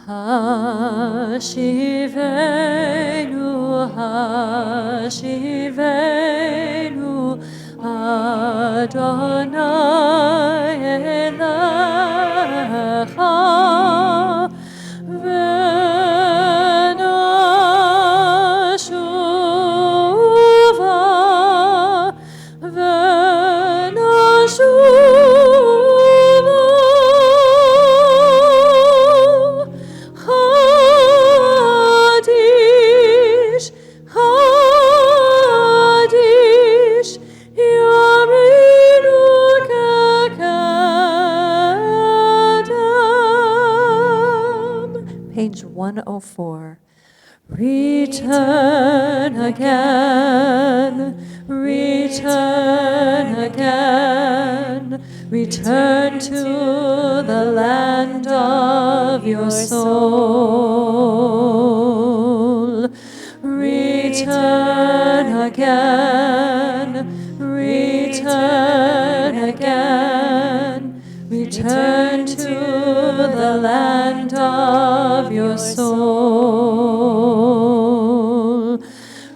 Hashivenu, Adonai Elecha, Page 104. Return again, return again, return to the land of your soul. Return again, return again, return to the land of your soul.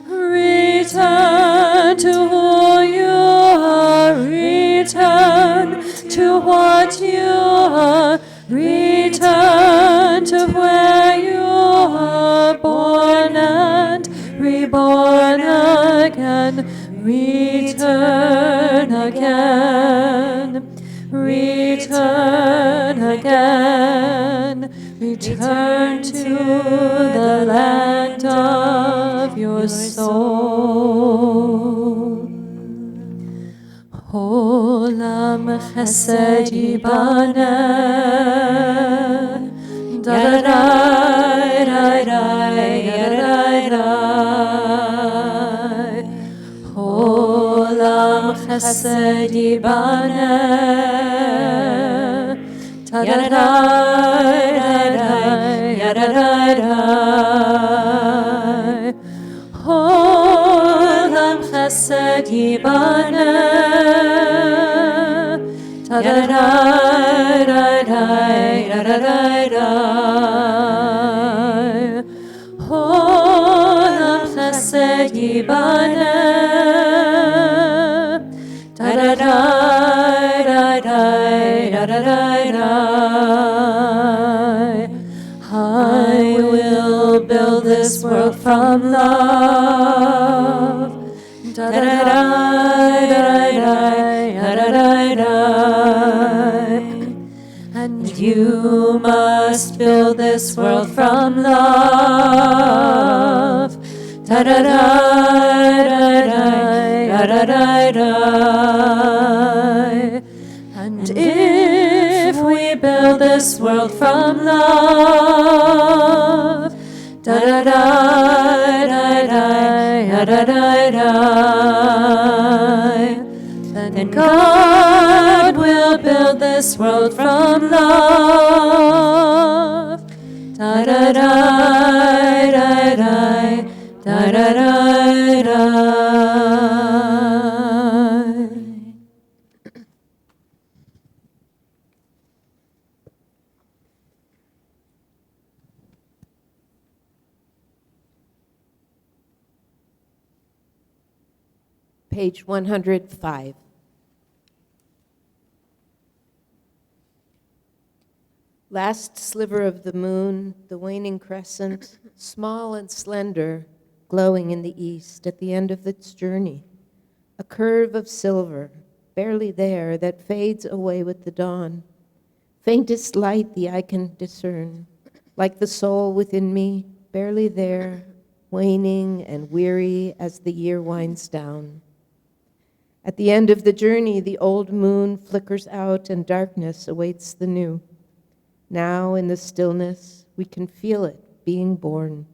Return to who you are, return to what you are, return to where you are born and reborn again. Return again, return again, return to the land of your soul. Olam chesed yibaneh, da-da-dai, da-dai, da-dai. Olam chesed yibaneh, da-da-dai, da-dai, da-dai. Olam chesed yibaneh, da-da-dai, da-dai, da-dai. Olam chesed yibaneh, da-da-dai, da-dai, da-da-dai. I will build this world from love. Da-da-dai, da-dai, da-da-dai. And you must build this world from love. Da-da-dai, da-dai, da-da-dai. And if we build this world from love, da-da-dai, da-dai, da-da-dai, then God will build this world from love. Da-da-dai, da-dai, da-da-dai. Page 105. Last sliver of the moon, the waning crescent, small and slender, glowing in the east at the end of its journey. A curve of silver, barely there, that fades away with the dawn. Faintest light the eye can discern, like the soul within me, barely there, waning and weary as the year winds down. At the end of the journey, the old moon flickers out and darkness awaits the new. Now, in the stillness, we can feel it being born.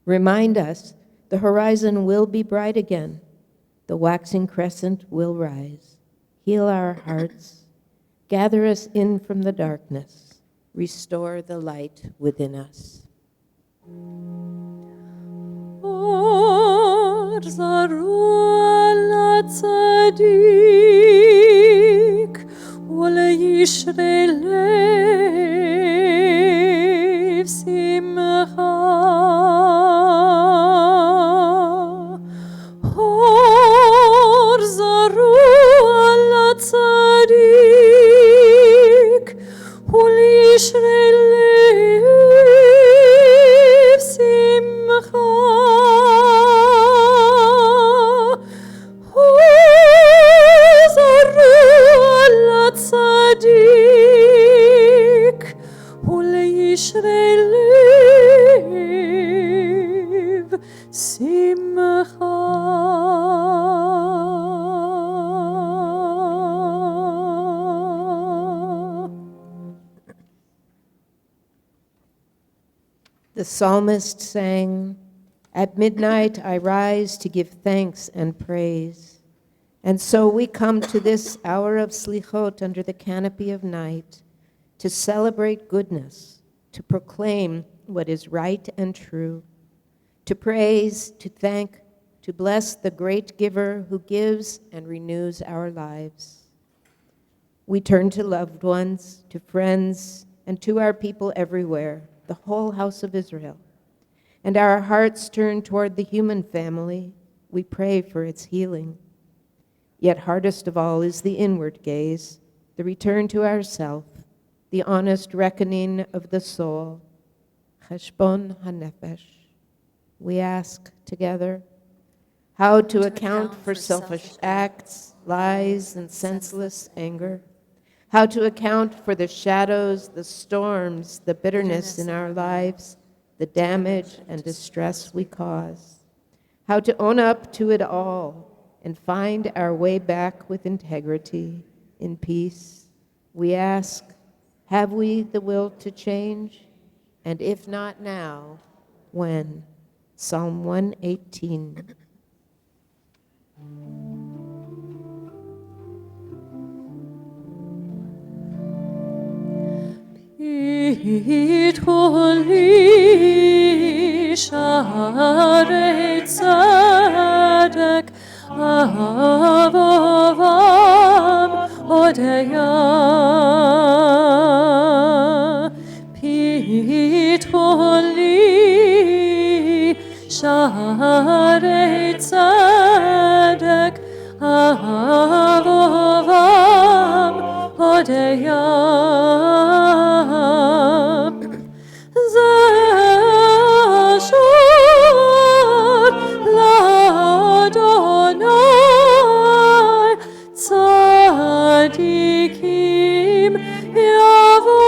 Remind us the horizon will be bright again. The waxing crescent will rise. Heal our hearts. Gather us in from the darkness. Restore the light within us. Or zaru ala tzadik, ule yishrei Shelev simcha Hozaru ala tzadik Uleishrei lev simcha. The psalmist sang, "At midnight I rise to give thanks and praise." And so we come to this hour of Selichot under the canopy of night to celebrate goodness, to proclaim what is right and true, to praise, to thank, to bless the great giver who gives and renews our lives. We turn to loved ones, to friends, and to our people everywhere, the whole house of Israel. And our hearts turn toward the human family. We pray for its healing. Yet hardest of all is the inward gaze, the return to ourself, the honest reckoning of the soul. Cheshbon hanefesh. We ask together how to account for selfish acts, lies, and senseless anger, how to account for the shadows, the storms, the bitterness in our lives, the damage and distress we cause, how to own up to it all and find our way back with integrity, in peace. We ask, have we the will to change? And if not now, when? Psalm 118. Pituli Sharei Tzadek Avovam Odeya Pituli Sharei Tzadek Avovam Odeya Tzadikim yavovo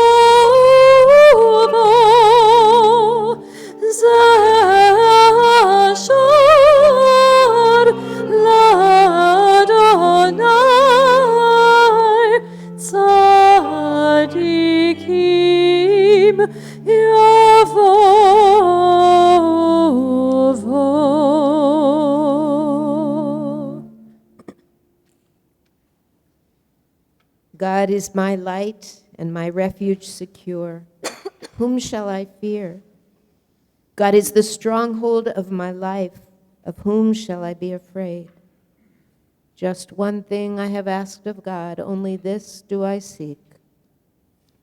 zashar l'Adonai tzadikim yavovo. God is my light and my refuge secure. Whom shall I fear? God is the stronghold of my life. Of whom shall I be afraid? Just one thing I have asked of God, only this do I seek,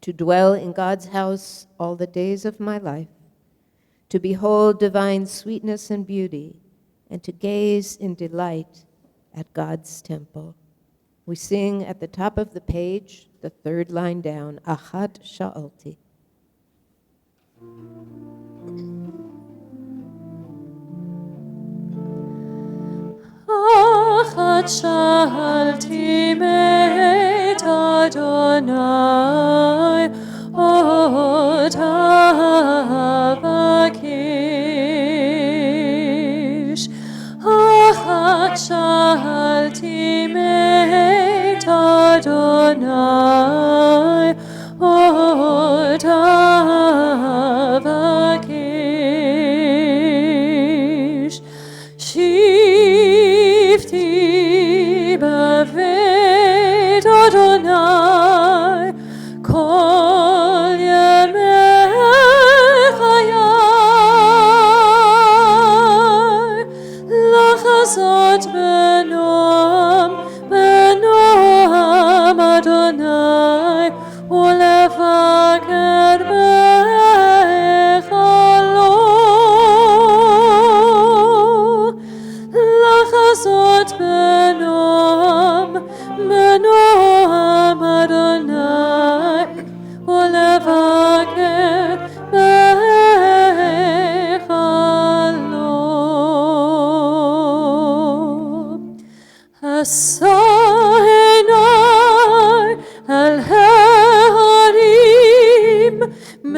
to dwell in God's house all the days of my life, to behold divine sweetness and beauty, and to gaze in delight at God's temple. We sing at the top of the page, the third line down, Achat Sha'alti. Achat Sha'alti me'et Adonai Ot Havakish Achat Sha'alti me'et Adonai Ot Havakish Shifti b'vet Adonai Kol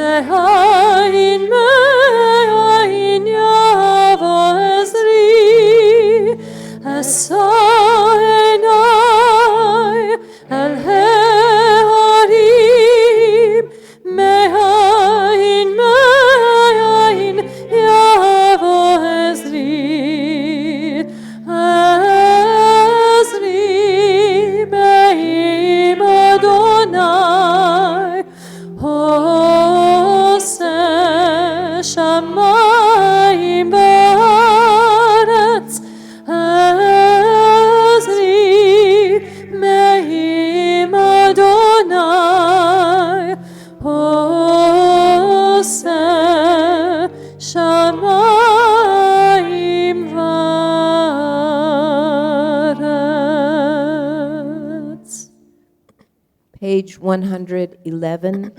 Mehain, mehain, Yavo Ezri, Esaenai, El Heorim, mehain, mehain, Yavo Ezri, Ezri, Meim Adonai, Hoseh Shamayim Ba'aretz, Ezri, Meim Adonai, Hoseh Shamayim Va'aretz. Page 111.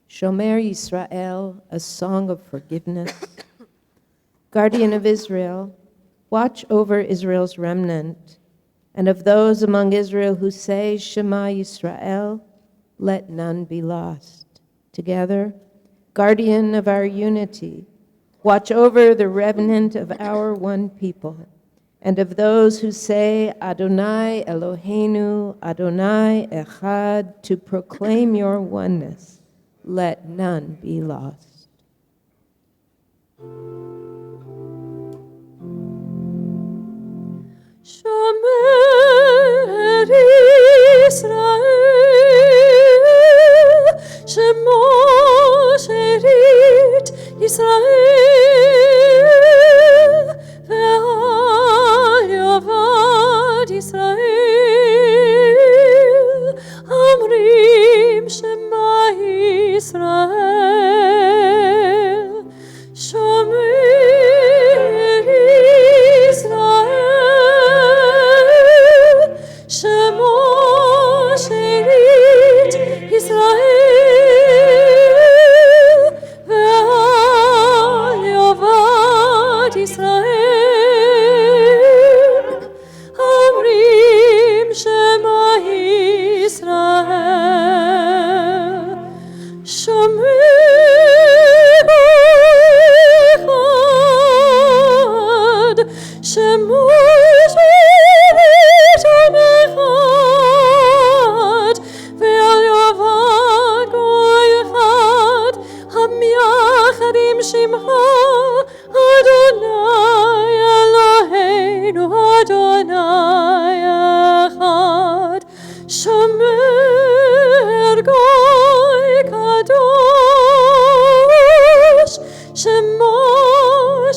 Shomer Yisrael, a song of forgiveness. Guardian of Israel, watch over Israel's remnant, and of those among Israel who say, Shema Yisrael, let none be lost. Together, guardian of our unity, watch over the remnant of our one people, and of those who say, Adonai Eloheinu, Adonai Echad, to proclaim your oneness. Let none be lost. Shomer Israel, Shemo Sherit Israel, Ve'al Yovad Israel, Amrim Shema Israel, Shomer Israel, Shemo Sherit Israel, Ve'al Yovad Israel, Amrim Shema Israel, Shomer Echad, Shemo Sherit Echad, Ve'al Yovad Goy Echad, Hamyachadim Shimcha, Adonai Eloheinu, Adonai Echad, Shomer Goy Kadosh, Shemo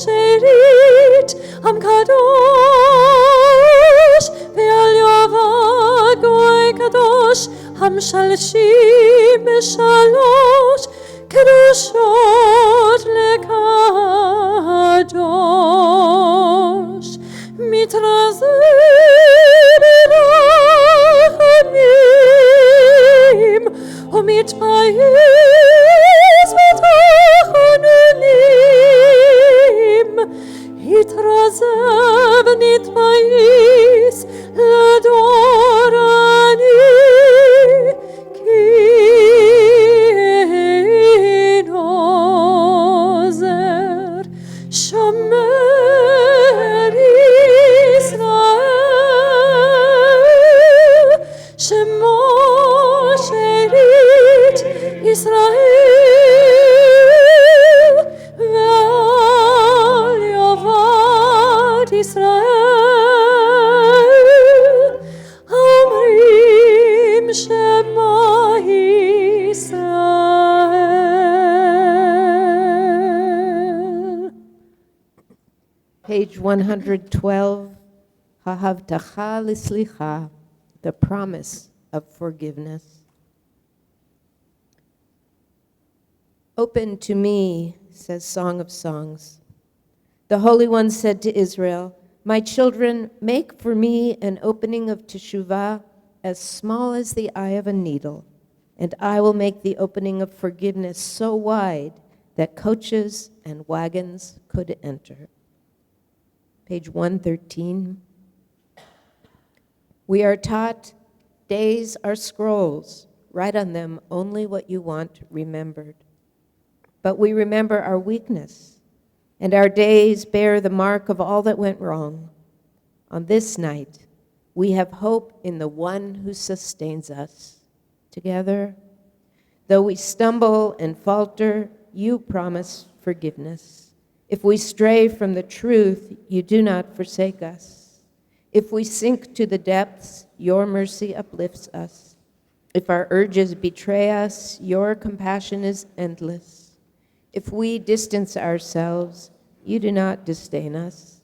Sherit Am Kadosh, Ve'al Yovad Goy Kadosh, Ham Shalshim B'Shalosh, Kedoshot LeKadosh, Mitrazeh B'Rachamim, Umitpayis B'Tachanunim, Hitrazeh v'nitpayis L'Adorani, Ki Nozer, Shomer Israel, Shemo Sherit Israel, Ve'al Yovad Israel, Amrim Shema Israel. Page 112. Ha'havtacha l'slicha, the promise of forgiveness. Open to me, says Song of Songs. The Holy One said to Israel, my children, make for me an opening of teshuvah as small as the eye of a needle, and I will make the opening of forgiveness so wide that coaches and wagons could enter. Page 113. We are taught days are scrolls, write on them only what you want remembered. But we remember our weakness, and our days bear the mark of all that went wrong. On this night, we have hope in the one who sustains us. Together, though we stumble and falter, you promise forgiveness. If we stray from the truth, you do not forsake us. If we sink to the depths, your mercy uplifts us. If our urges betray us, your compassion is endless. If we distance ourselves, you do not disdain us.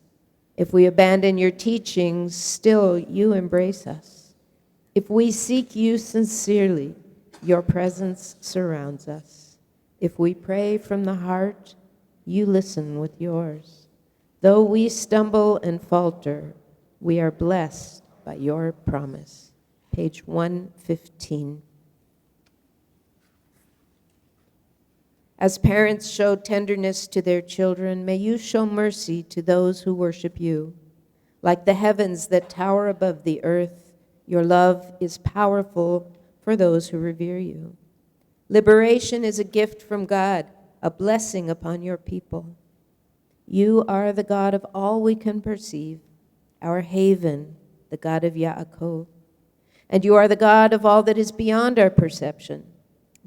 If we abandon your teachings, still you embrace us. If we seek you sincerely, your presence surrounds us. If we pray from the heart, you listen with yours. Though we stumble and falter, we are blessed by your promise. Page 115. As parents show tenderness to their children, may you show mercy to those who worship you. Like the heavens that tower above the earth, your love is powerful for those who revere you. Liberation is a gift from God, a blessing upon your people. You are the God of all we can perceive, our haven, the God of Yaakov. And you are the God of all that is beyond our perception.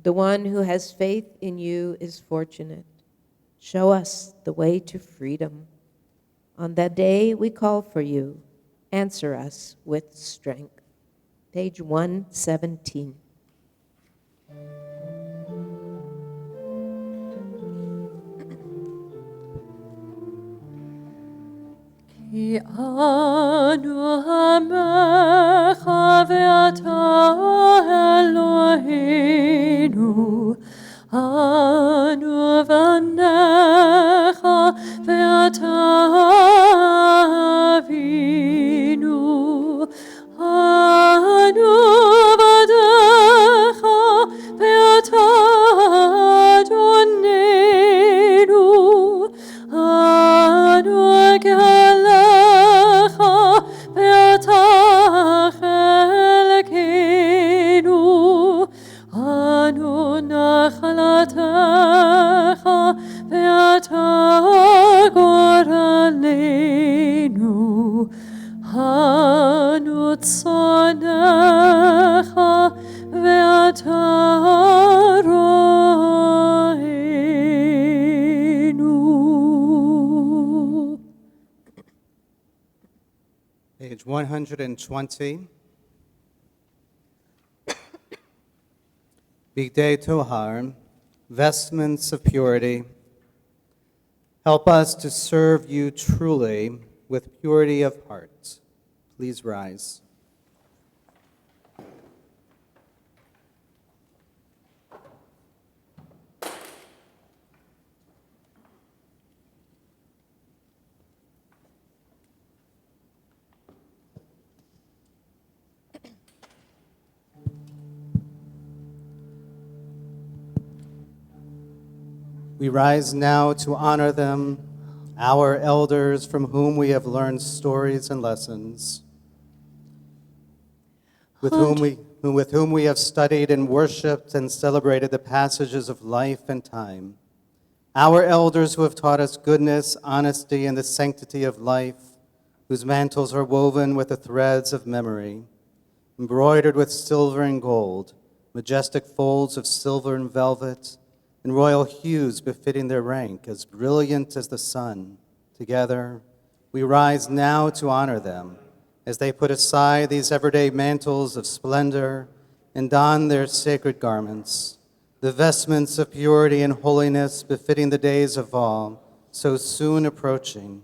The one who has faith in you is fortunate. Show us the way to freedom. On that day we call for you. Answer us with strength. Page 117. כי אנו עמך ואתה אלוהינו, אנו בניך ואתה אבינו, אנו בדיך ואתה אדוננו, אנו גלך ואתה חלקנו, אנו נחלתך ואתה גורלנו, אנו צאנך ואתה רוענו. Page 120. Bigdei Tohar, vestments of purity. Help us to serve you truly with purity of heart. Please rise. We rise now to honor them, our elders from whom we have learned stories and lessons, with whom we have studied and worshiped and celebrated the passages of life and time. Our elders who have taught us goodness, honesty, and the sanctity of life, whose mantles are woven with the threads of memory, embroidered with silver and gold, majestic folds of silver and velvet, and royal hues befitting their rank, as brilliant as the sun. Together, we rise now to honor them as they put aside these everyday mantles of splendor and don their sacred garments, the vestments of purity and holiness befitting the days of awe, so soon approaching.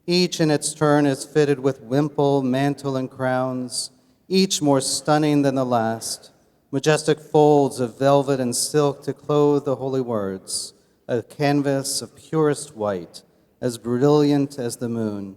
Each in its turn is fitted with wimple, mantle, and crowns, each more stunning than the last. Majestic folds of velvet and silk to clothe the holy words, a canvas of purest white, as brilliant as the moon.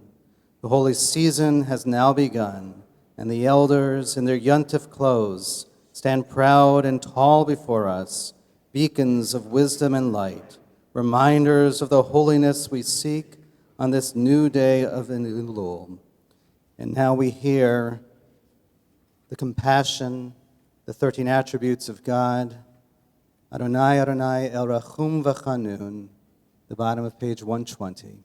The holy season has now begun, and the elders in their yontif clothes stand proud and tall before us, beacons of wisdom and light, reminders of the holiness we seek on this new day of Elul. And now we hear the compassion the 13 attributes of God. Adonai, Adonai, El Rachum V'Chanun, the bottom of page 120.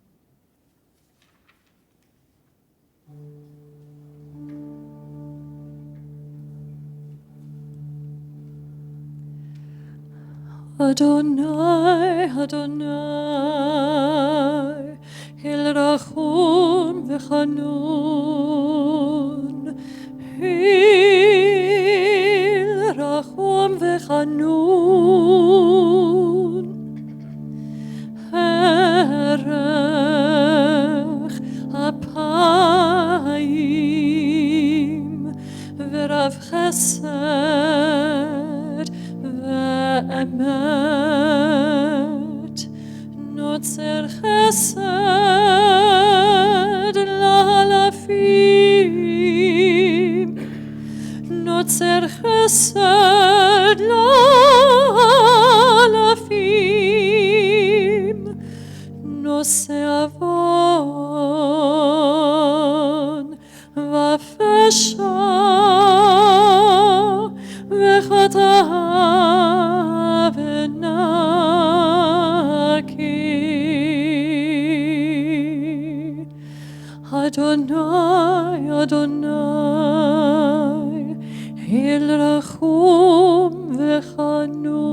Adonai, Adonai, El Rachum V'Chanun, El Rachum V'Chanun, Erech Apayim V'Rav Chesed Ve'emet, Notzer Chesed L'Alafim, Notzer Chesed L'Alafim, Nose Avon V'Fesha V'Chata V'Naki. Adonai, Adonai, El Rachum V'Chanun.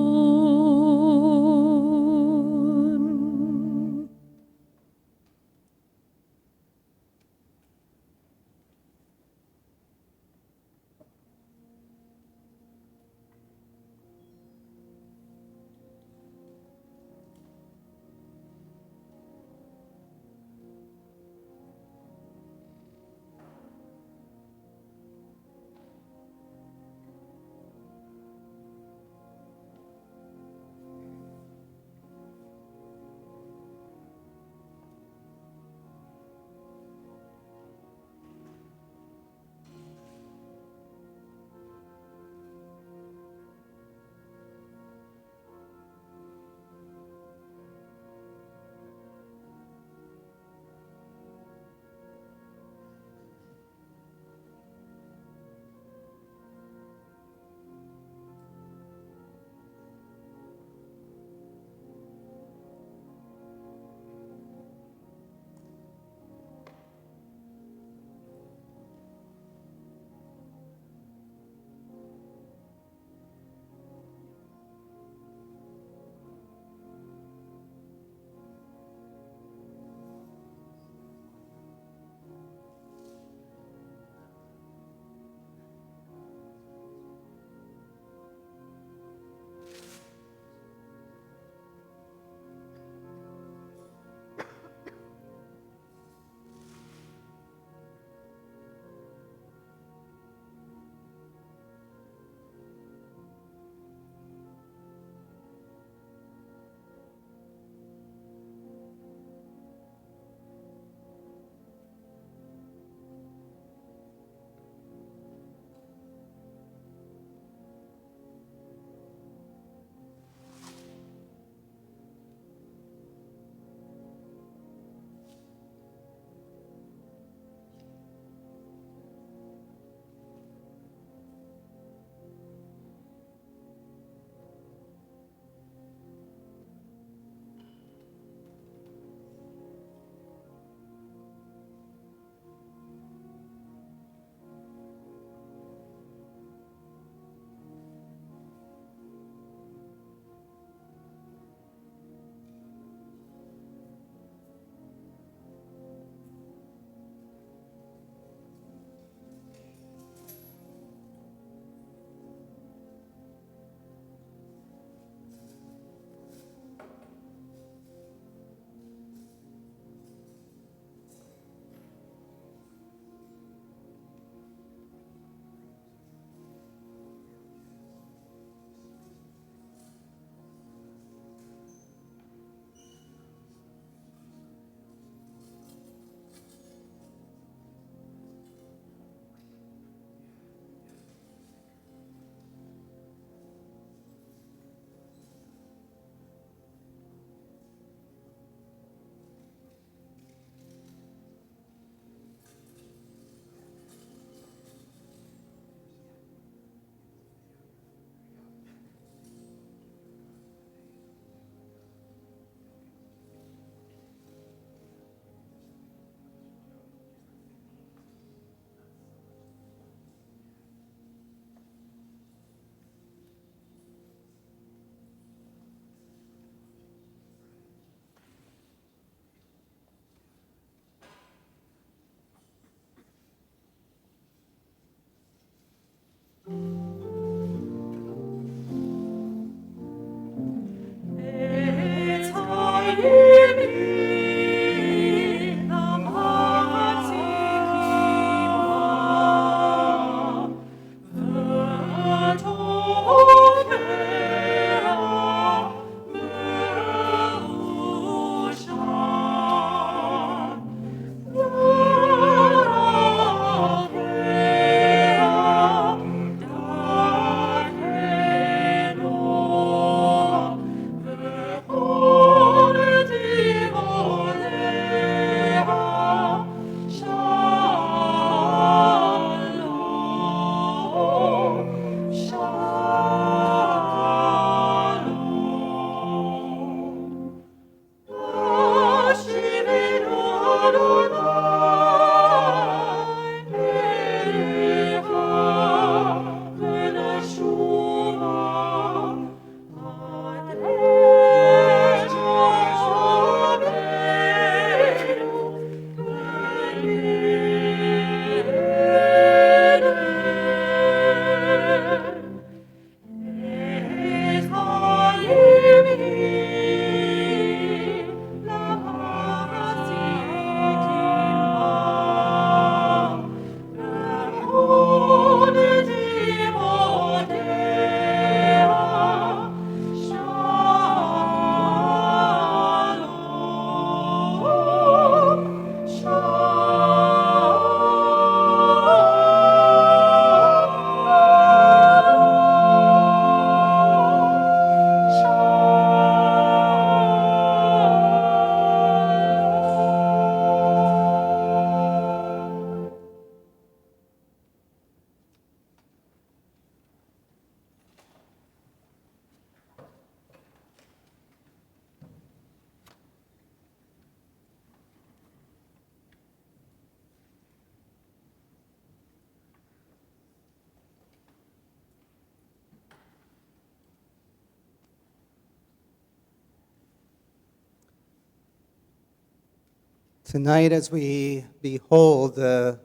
Tonight, as we behold the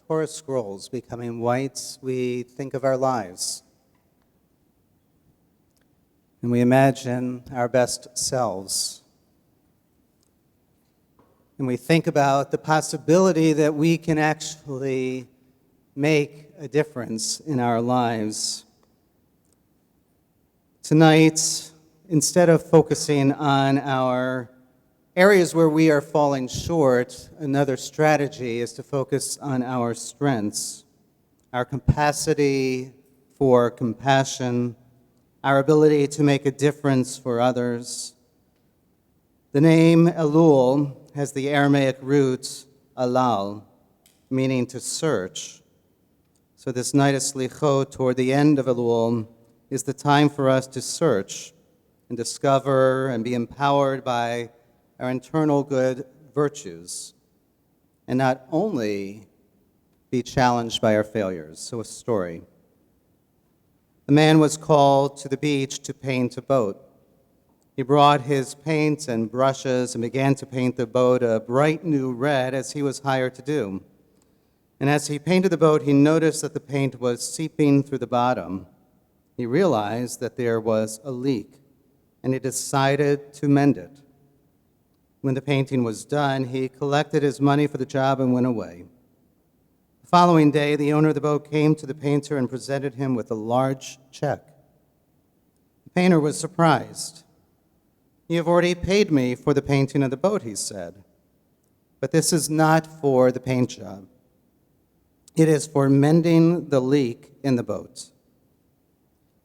Torah scrolls becoming white, we think of our lives. And we imagine our best selves. And we think about the possibility that we can actually make a difference in our lives. Tonight, instead of focusing on our areas where we are falling short, another strategy is to focus on our strengths, our capacity for compassion, our ability to make a difference for others. The name Elul has the Aramaic root alal, meaning to search. So this night of Selichot, toward the end of Elul, is the time for us to search and discover and be empowered by our internal good virtues, and not only be challenged by our failures. So a story. A man was called to the beach to paint a boat. He brought his paints and brushes and began to paint the boat a bright new red, as he was hired to do. And as he painted the boat, he noticed that the paint was seeping through the bottom. He realized that there was a leak, and he decided to mend it. When the painting was done, he collected his money for the job and went away. The following day, the owner of the boat came to the painter and presented him with a large check. The painter was surprised. "You have already paid me for the painting of the boat," he said. "But this is not for the paint job. It is for mending the leak in the boat."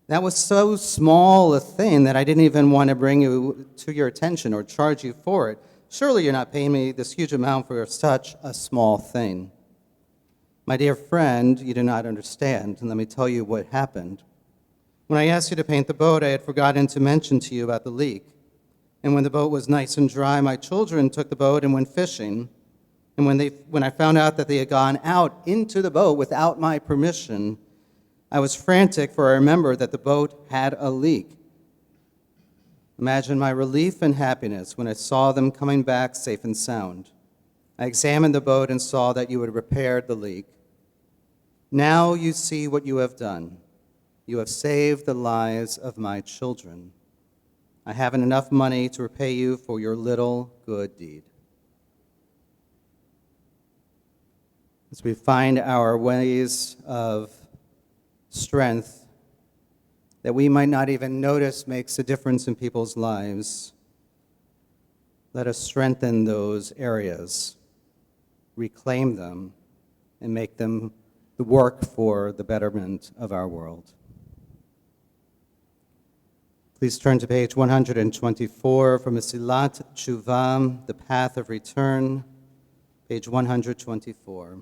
That was so small a thing that I didn't even want to bring you to your attention or charge you for it. Surely you're not paying me this huge amount for such a small thing. My dear friend, you do not understand, and let me tell you what happened. When I asked you to paint the boat, I had forgotten to mention to you about the leak. And when the boat was nice and dry, my children took the boat and went fishing. And when I found out that they had gone out into the boat without my permission, I was frantic, for I remembered that the boat had a leak. Imagine my relief and happiness when I saw them coming back safe and sound. I examined the boat and saw that you had repaired the leak. Now you see what you have done. You have saved the lives of my children. I haven't enough money to repay you for your little good deed. As we find our ways of strength that we might not even notice makes a difference in people's lives, let us strengthen those areas, reclaim them, and make them the work for the betterment of our world. Please turn to page 124 from Mesilat Tshuva, The Path of Return, page 124.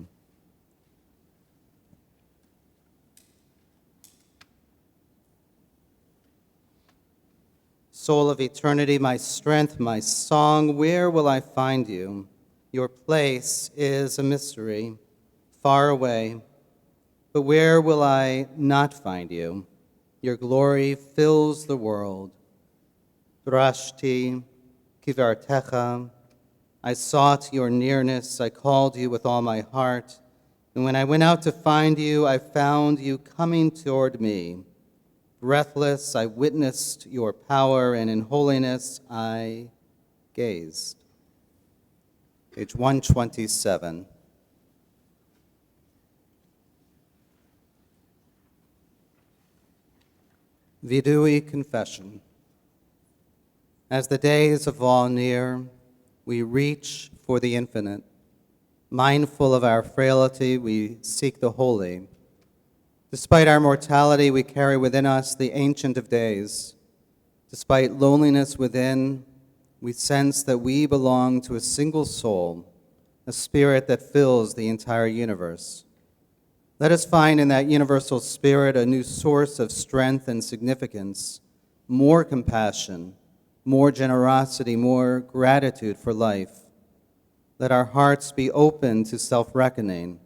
Soul of eternity, my strength, my song, where will I find you? Your place is a mystery, far away, but where will I not find you? Your glory fills the world. Drashti, kivartecha, I sought your nearness, I called you with all my heart, and when I went out to find you, I found you coming toward me. Breathless, I witnessed your power, and in holiness I gazed. Page 127. Vidui Confession. As the days of all near, we reach for the infinite. Mindful of our frailty, we seek the holy. Despite our mortality, we carry within us the Ancient of Days. Despite loneliness within, we sense that we belong to a single soul, a spirit that fills the entire universe. Let us find in that universal spirit a new source of strength and significance, more compassion, more generosity, more gratitude for life. Let our hearts be open to self-reckoning.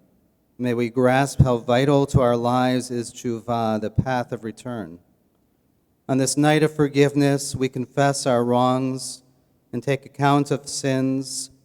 May we grasp how vital to our lives is tshuva, the path of return. On this night of forgiveness, we confess our wrongs and take account of sins,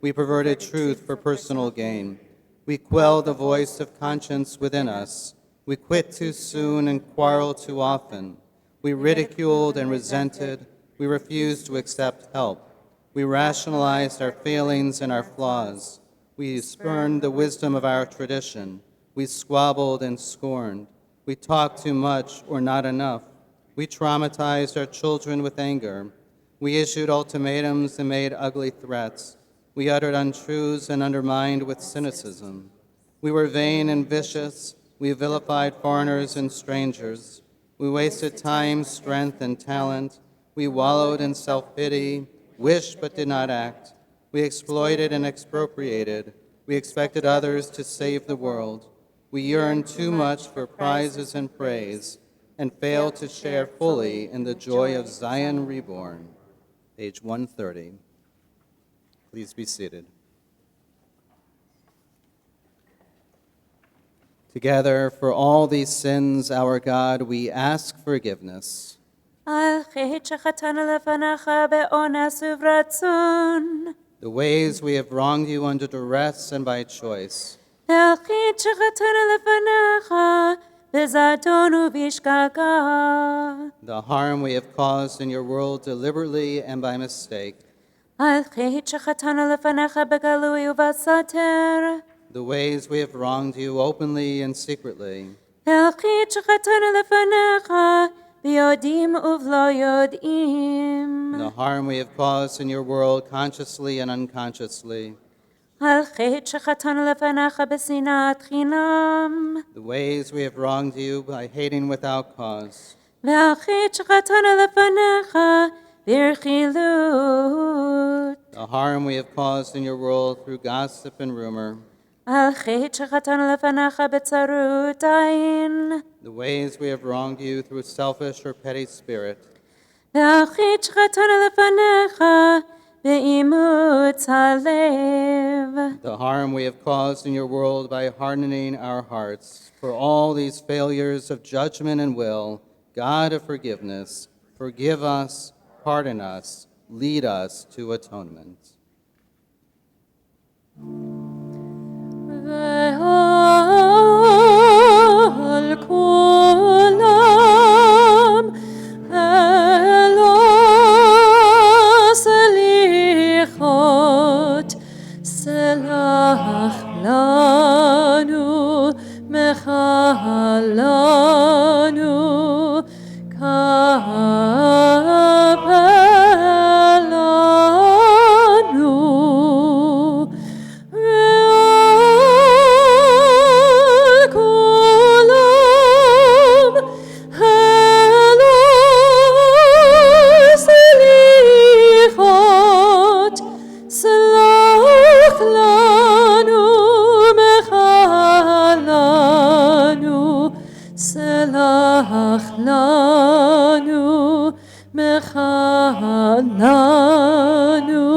We perverted truth for personal gain. We quelled the voice of conscience within us. We quit too soon and quarreled too often. We ridiculed and resented. We refused to accept help. We rationalized our failings and our flaws. We spurned the wisdom of our tradition. We squabbled and scorned. We talked too much or not enough. We traumatized our children with anger. We issued ultimatums and made ugly threats. We uttered untruths and undermined with cynicism. We were vain and vicious. We vilified foreigners and strangers. We wasted time, strength, and talent. We wallowed in self-pity, wished but did not act. We exploited and expropriated. We expected others to save the world. We yearned too much for prizes and praise and failed to share fully in the joy of Zion reborn. Page 130. Please be seated. Together, for all these sins, our God, we ask forgiveness. על חטא שחטאנו לפניך באונס וברצון, The ways we have wronged you under duress and by choice. ועל חטא שחטאנו לפניך בזדון ובשגגה, The harm we have caused in your world deliberately and by mistake. על חטא שחטאנו לפניך בגלוי ובסתר, The ways we have wronged you openly and secretly. ועל חטא שחטאנו לפניך ביודעים ובלא יודעים, The harm we have caused in your world consciously and unconsciously. על חטא שחטאנו לפניך בשנאת חינם, The ways we have wronged you by hating without cause. ועל חטא שחטאנו לפניך ברכילות, The harm we have caused in your world through gossip and rumor. על חטא שחטאנו לפניך בצרות עין, The ways we have wronged you through selfish or petty spirit. ועל חטא שחטאנו לפניך באימוץ הלב, The harm we have caused in your world by hardening our hearts. For all these failures of judgment and will, God of forgiveness, forgive us, pardon us, lead us to atonement. ועל כולם אלו סליחות, סלח לנו, מחל לנו, כפר לנו. ועל כולם אלו סליחות, סלח לנו, מחל לנו, סלח לנו, מחל לנו,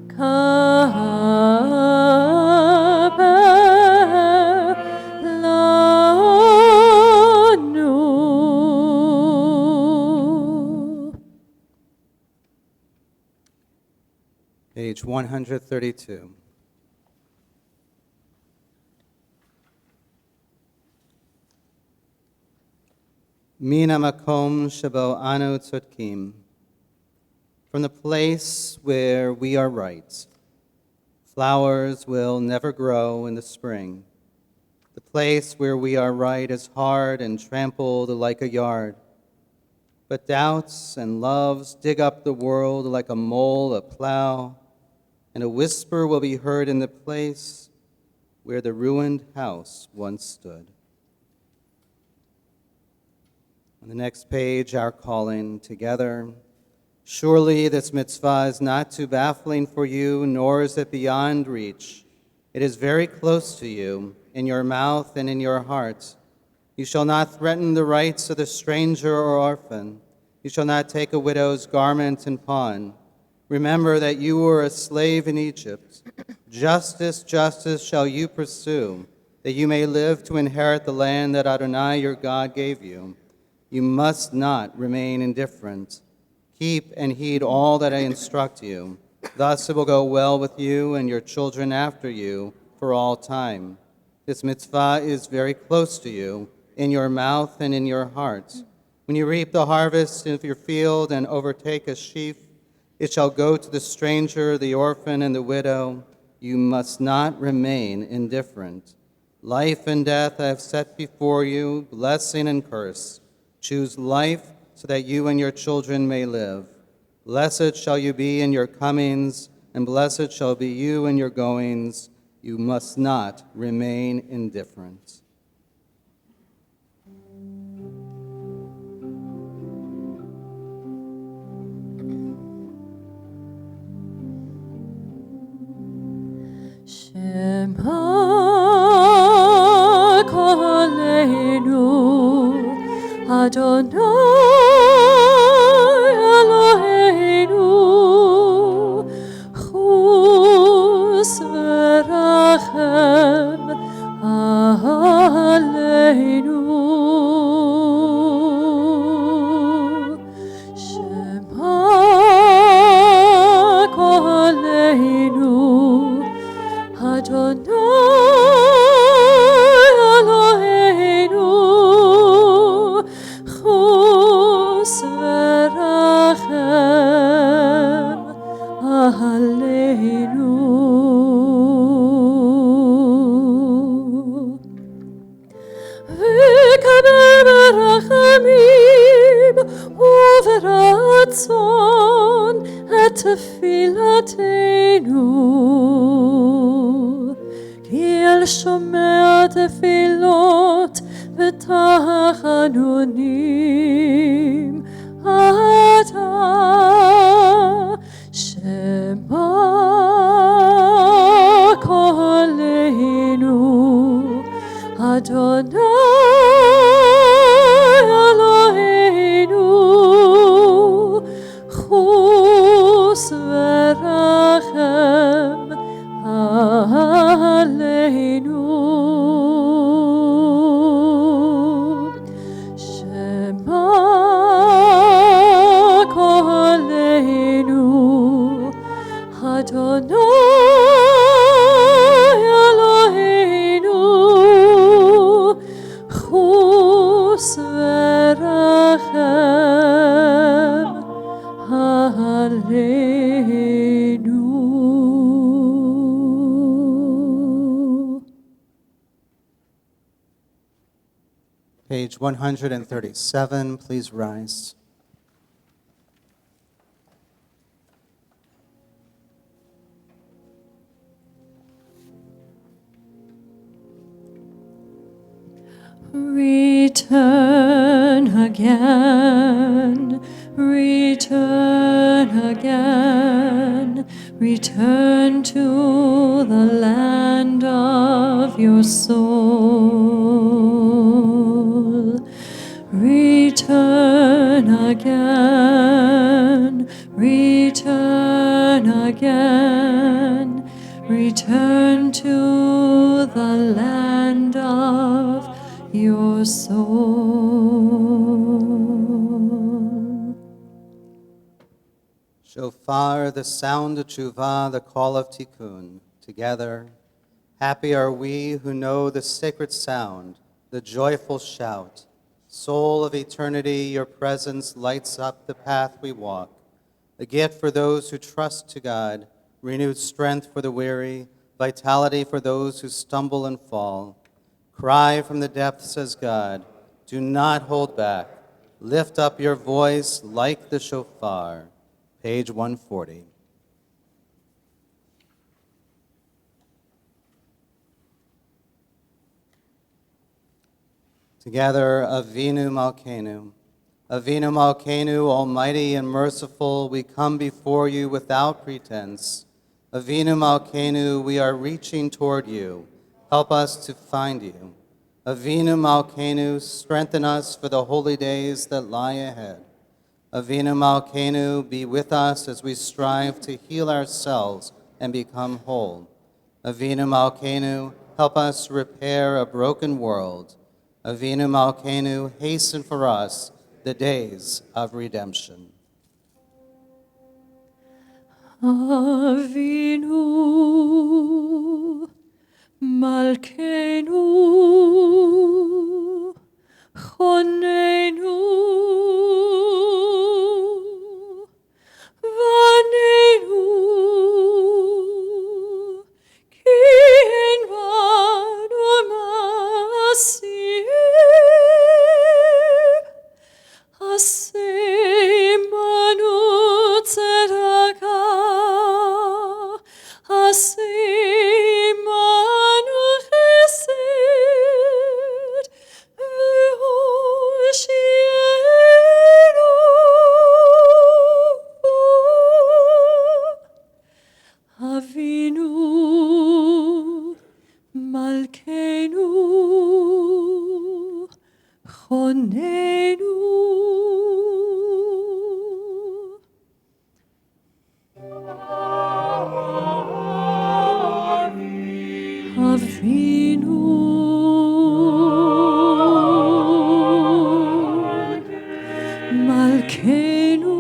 כפר לנו. Page 132. Min hamakom shebo anu tzodkim. From the place where we are right, flowers will never grow in the spring. The place where we are right is hard and trampled like a yard. But doubts and loves dig up the world like a mole, a plow, and a whisper will be heard in the place where the ruined house once stood. On the next page, our calling together. Surely this mitzvah is not too baffling for you, nor is it beyond reach. It is very close to you, in your mouth and in your heart. You shall not threaten the rights of the stranger or orphan. You shall not take a widow's garment and pawn. Remember that you were a slave in Egypt. Justice, justice shall you pursue, that you may live to inherit the land that Adonai your God gave you. You must not remain indifferent. Keep and heed all that I instruct you. Thus it will go well with you and your children after you for all time. This mitzvah is very close to you, in your mouth and in your heart. When you reap the harvest of your field and overtake a sheaf, it shall go to the stranger, the orphan, and the widow. You must not remain indifferent. Life and death I have set before you, blessing and curse. Choose life so that you and your children may live. Blessed shall you be in your comings, and blessed shall be you in your goings. You must not remain indifferent. Shema Kolenu Adonai Eloheinu Chus v'rachem Aleinu Shema Kolenu Adonai Eloheinu Chus v'rachem Aleinu V'kaber berachamim uv'ratzon et tefillatenu כי אל שומע תפילות ותחנונים אתה שמע קולנו אדוני אלוהינו חוס ורחם עלינו שמע קולנו אדוני אלוהינו חוס ורחם עלינו. Page 137, please rise. Return again, return again, return to the land of your soul. Return again, return again, return to the land of your soul. Shofar, the sound of Tshuva, the call of Tikkun. Together, happy are we who know the sacred sound, the joyful shout. Soul of eternity, your presence lights up the path we walk. A gift for those who trust to God, renewed strength for the weary, vitality for those who stumble and fall. Cry from the depths, says God, do not hold back. Lift up your voice like the shofar. Page 140. Together, Avinu Malkeinu. Avinu Malkeinu, almighty and merciful, we come before you without pretense. Avinu Malkeinu, we are reaching toward you. Help us to find you. Avinu Malkeinu, strengthen us for the holy days that lie ahead. Avinu Malkeinu, be with us as we strive to heal ourselves and become whole. Avinu Malkeinu, help us repair a broken world. Avinu Malkeinu, hasten for us the days of redemption. Avinu Malkeinu Chonenu Vanenu Ki ein banu masih Asimanu tzedaka, asimanu chesed, v'hoshienu. Avinu Malkeinu Chonenu. Avinu Malkeinu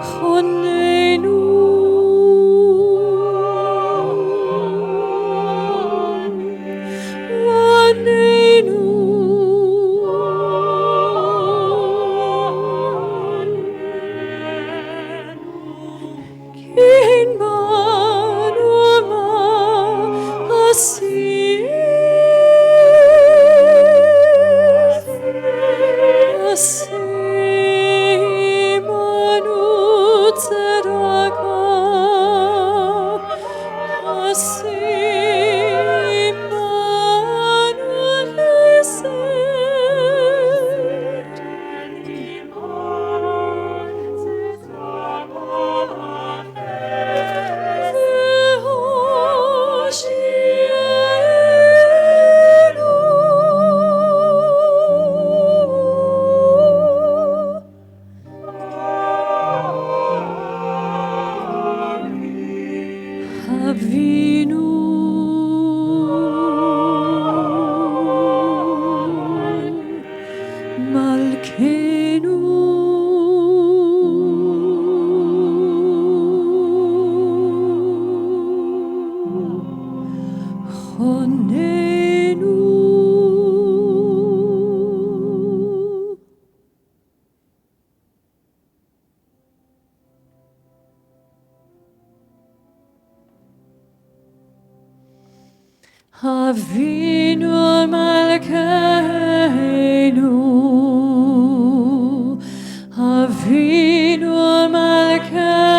Chonenu. Vanenu Kin banu masih asimanu tzedaka, asimanu chesed. Avinu Malkeinu Chonenu. Avinu Malkeinu, Avinu Malkeinu,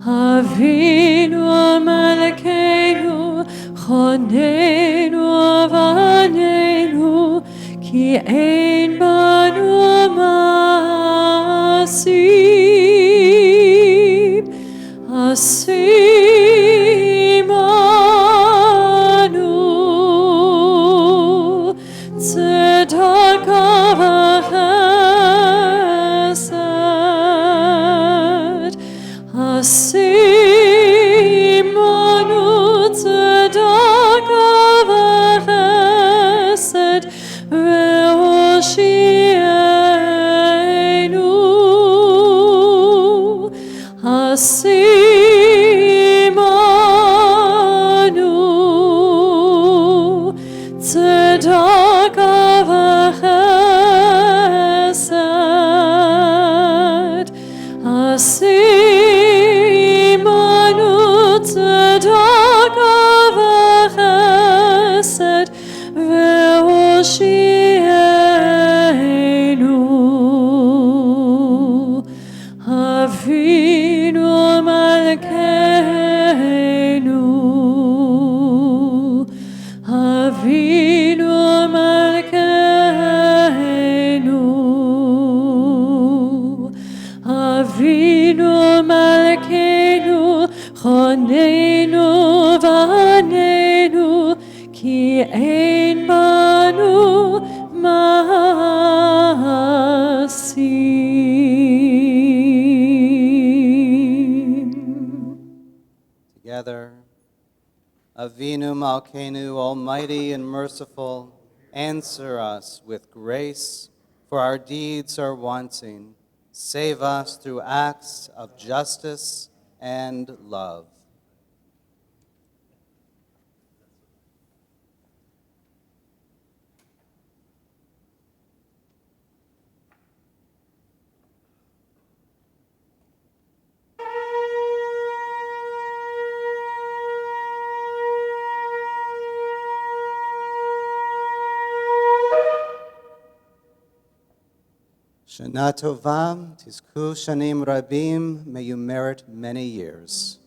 Avinu Malkeinu, Chonenu Vanenu, Ki ein banu masih asimanu tzedaka v'chesed, asimanu tzedaka v'chesed, v'hoshienu, asimanu tzedaka v'chesed, asimanu tzedaka v'chesed, v'hoshienu. Avinu Malkeinu, Avinu Malkeinu, Avinu Malkeinu, Chonenu Vanenu, Ki ein banu masim. Together, Avinu Malkeinu, almighty and merciful, Answer us with grace, for our deeds are wanting. Save us through acts of justice and love. Shana Tova, Tizku Shanim Rabim, may you merit many years.